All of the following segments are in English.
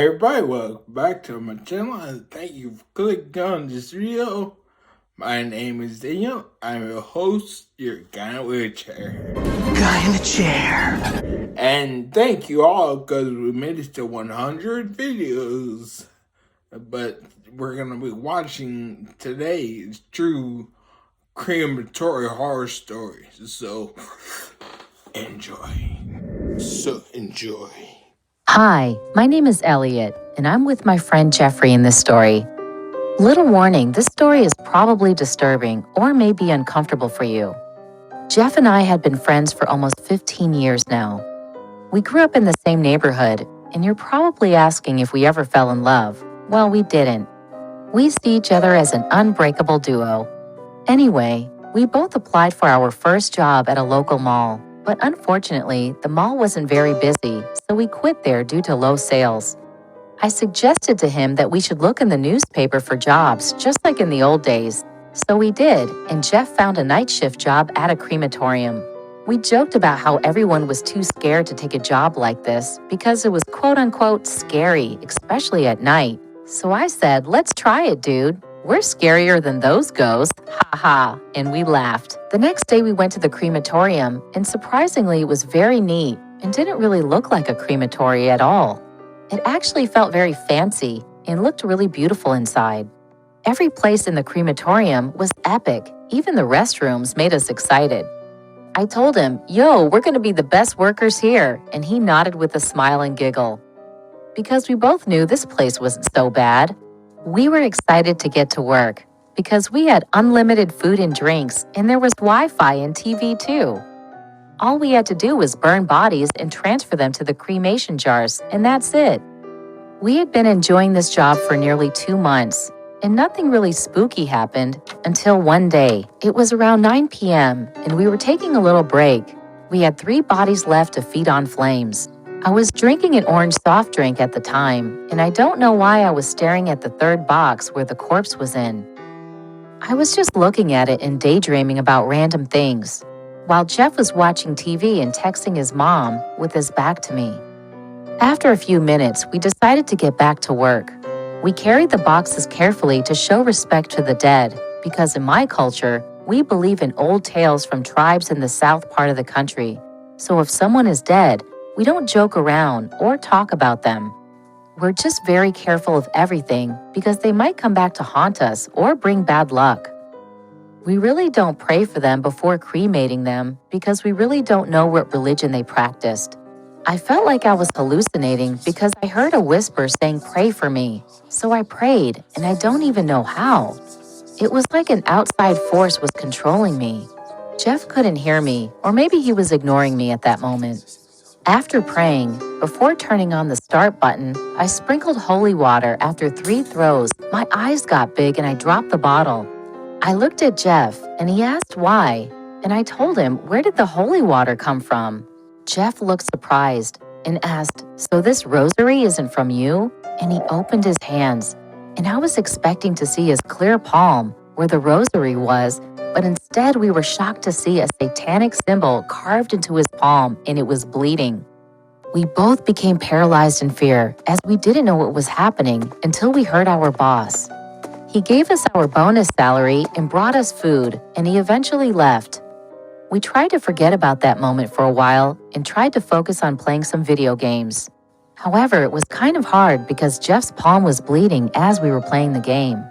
everybody, welcome back to my channel and thank you for clicking on this video. My name is Daniel. I'm your host, your guy in a wheelchair. Guy in a chair. And thank you all because we made it to 100 videos. But we're going to be watching today's true crematory horror stories. So enjoy. Hi, my name is Elliot, and I'm with my friend Jeffrey in this story. Little warning, this story is probably disturbing or may be uncomfortable for you. Jeff and I had been friends for almost 15 years now. We grew up in the same neighborhood, and you're probably asking if we ever fell in love. Well, we didn't. We see each other as an unbreakable duo. Anyway, we both applied for our first job at a local mall. But unfortunately, the mall wasn't very busy, so we quit there due to low sales. I suggested to him that we should look in the newspaper for jobs, just like in the old days. So we did, and Jeff found a night shift job at a crematorium. We joked about how everyone was too scared to take a job like this because it was quote-unquote scary, especially at night. So I said, let's try it, dude. We're scarier than those ghosts, ha ha, and we laughed. The next day we went to the crematorium, and surprisingly it was very neat and didn't really look like a crematory at all. It actually felt very fancy and looked really beautiful inside. Every place in the crematorium was epic, even the restrooms made us excited. I told him, yo, we're gonna be the best workers here, and he nodded with a smile and giggle. Because we both knew this place wasn't so bad. We were excited to get to work because we had unlimited food and drinks, and there was Wi-Fi and TV too. All we had to do was burn bodies and transfer them to the cremation jars, and that's it. We had been enjoying this job for nearly 2 months, and nothing really spooky happened until one day. It was around 9 p.m., and we were taking a little break. We had 3 bodies left to feed on flames. I was drinking an orange soft drink at the time, and I don't know why I was staring at the 3rd box where the corpse was in. I was just looking at it and daydreaming about random things, while Jeff was watching TV and texting his mom with his back to me. After a few minutes, we decided to get back to work. We carried the boxes carefully to show respect to the dead, because in my culture, we believe in old tales from tribes in the south part of the country. So if someone is dead, we don't joke around or talk about them. We're just very careful of everything because they might come back to haunt us or bring bad luck. We really don't pray for them before cremating them because we really don't know what religion they practiced. I felt like I was hallucinating because I heard a whisper saying, "Pray for me." So I prayed, and I don't even know how. It was like an outside force was controlling me. Jeff couldn't hear me, or maybe he was ignoring me at that moment. After praying, before turning on the start button, I sprinkled holy water after 3 throws. My eyes got big and I dropped the bottle. I looked at Jeff and he asked why, and I told him, where did the holy water come from? Jeff looked surprised and asked, so this rosary isn't from you? And he opened his hands, and I was expecting to see his clear palm where the rosary was, but instead we were shocked to see a satanic symbol carved into his palm, and it was bleeding. We both became paralyzed in fear as we didn't know what was happening until we heard our boss. He gave us our bonus salary and brought us food, and he eventually left. We tried to forget about that moment for a while and tried to focus on playing some video games. However, it was kind of hard because Jeff's palm was bleeding as we were playing the game.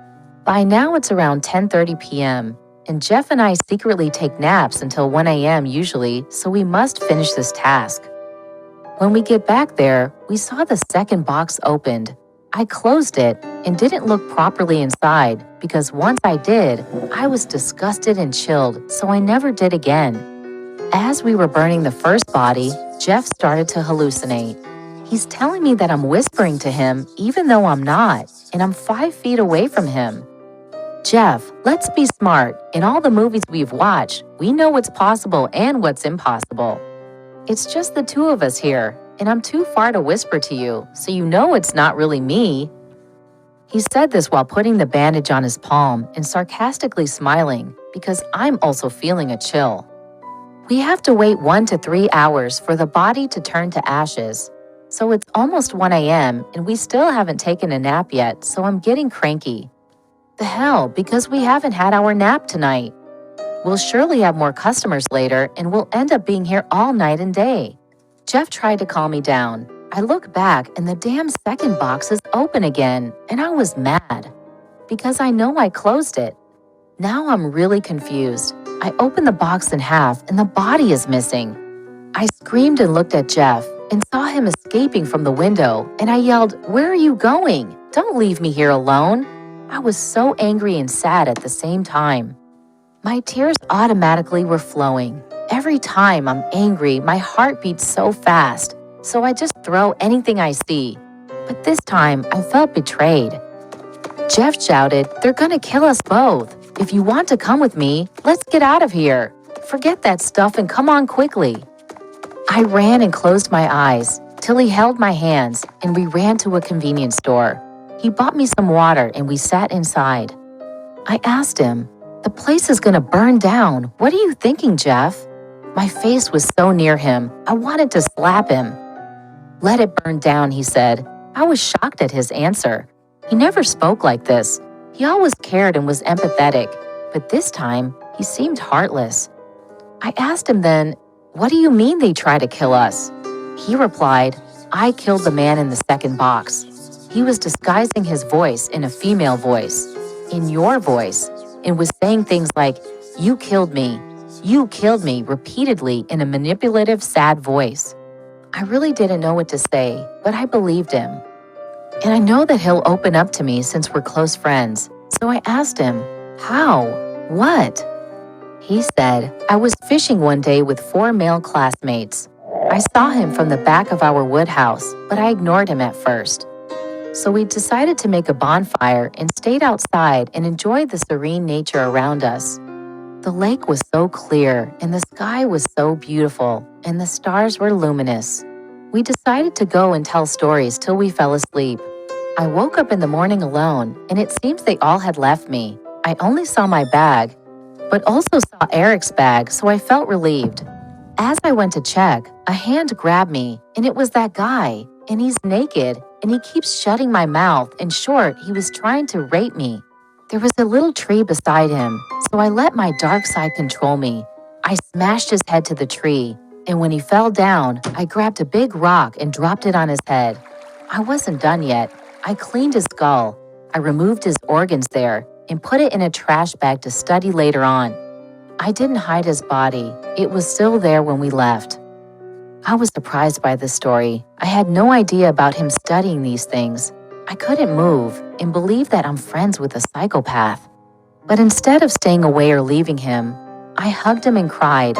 By now it's around 10:30 p.m., and Jeff and I secretly take naps until 1 a.m. usually, so we must finish this task. When we get back there, we saw the 2nd box opened. I closed it and didn't look properly inside because once I did, I was disgusted and chilled, so I never did again. As we were burning the first body, Jeff started to hallucinate. He's telling me that I'm whispering to him even though I'm not, and I'm 5 feet away from him. Jeff, let's be smart. In all the movies we've watched, we know what's possible and what's impossible. It's just the 2 of us here, and I'm too far to whisper to you, so you know it's not really me. He said this while putting the bandage on his palm and sarcastically smiling because I'm also feeling a chill. We have to wait 1 to 3 hours for the body to turn to ashes. So it's almost 1 a.m. and we still haven't taken a nap yet, so I'm getting cranky. The hell, because we haven't had our nap tonight. We'll surely have more customers later and we'll end up being here all night and day. Jeff tried to calm me down. I look back and the damn second box is open again, and I was mad because I know I closed it. Now I'm really confused. I open the box in half and the body is missing. I screamed and looked at Jeff and saw him escaping from the window, and I yelled, "Where are you going? Don't leave me here alone." I was so angry and sad at the same time. My tears automatically were flowing. Every time I'm angry, my heart beats so fast, so I just throw anything I see. But this time, I felt betrayed. Jeff shouted, "They're gonna kill us both. If you want to come with me, let's get out of here. Forget that stuff and come on quickly." I ran and closed my eyes till he held my hands and we ran to a convenience store. He bought me some water and we sat inside. I asked him, "The place is gonna burn down. What are you thinking, Jeff?" My face was so near him, I wanted to slap him. "Let it burn down," he said. I was shocked at his answer. He never spoke like this. He always cared and was empathetic, but this time he seemed heartless. I asked him then, "What do you mean they try to kill us?" He replied, "I killed the man in the second box." He was disguising his voice in a female voice, in your voice, and was saying things like, you killed me," repeatedly in a manipulative, sad voice. I really didn't know what to say, but I believed him. And I know that he'll open up to me since we're close friends. So I asked him, "How? What?" He said, "I was fishing one day with 4 male classmates. I saw him from the back of our wood house, but I ignored him at first. So we decided to make a bonfire and stayed outside and enjoyed the serene nature around us. The lake was so clear and the sky was so beautiful and the stars were luminous. We decided to go and tell stories till we fell asleep. I woke up in the morning alone and it seems they all had left me. I only saw my bag, but also saw Eric's bag, so I felt relieved. As I went to check, a hand grabbed me and it was that guy, and he's naked and he keeps shutting my mouth. In short, he was trying to rape me. There was a little tree beside him, so I let my dark side control me. I smashed his head to the tree, and when he fell down, I grabbed a big rock and dropped it on his head. I wasn't done yet. I cleaned his skull. I removed his organs there and put it in a trash bag to study later on. I didn't hide his body. It was still there when we left. I was surprised by this story. I had no idea about him studying these things. I couldn't move and believed that I'm friends with a psychopath. But instead of staying away or leaving him, I hugged him and cried.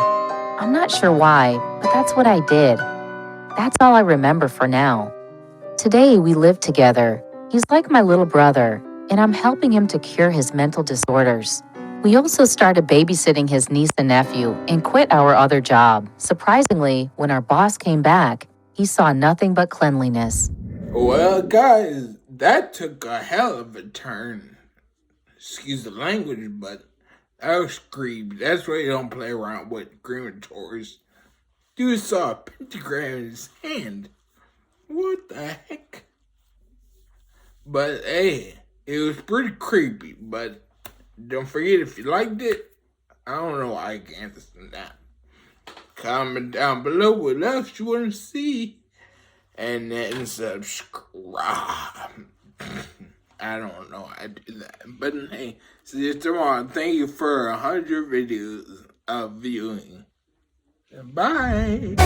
I'm not sure why, but that's what I did. That's all I remember for now. Today we live together. He's like my little brother, and I'm helping him to cure his mental disorders. We also started babysitting his niece and nephew and quit our other job. Surprisingly, when our boss came back, he saw nothing but cleanliness. Well, guys, that took a hell of a turn. Excuse the language, but that was creepy. That's why you don't play around with crematories. Dude saw a pentagram in his hand. What the heck? But hey, it was pretty creepy, but don't forget, if you liked it, I don't know why I can't listen to that. Comment down below what else you want to see. And then subscribe. I don't know how I do that. But hey, see you tomorrow. Thank you for 100 videos of viewing. Bye.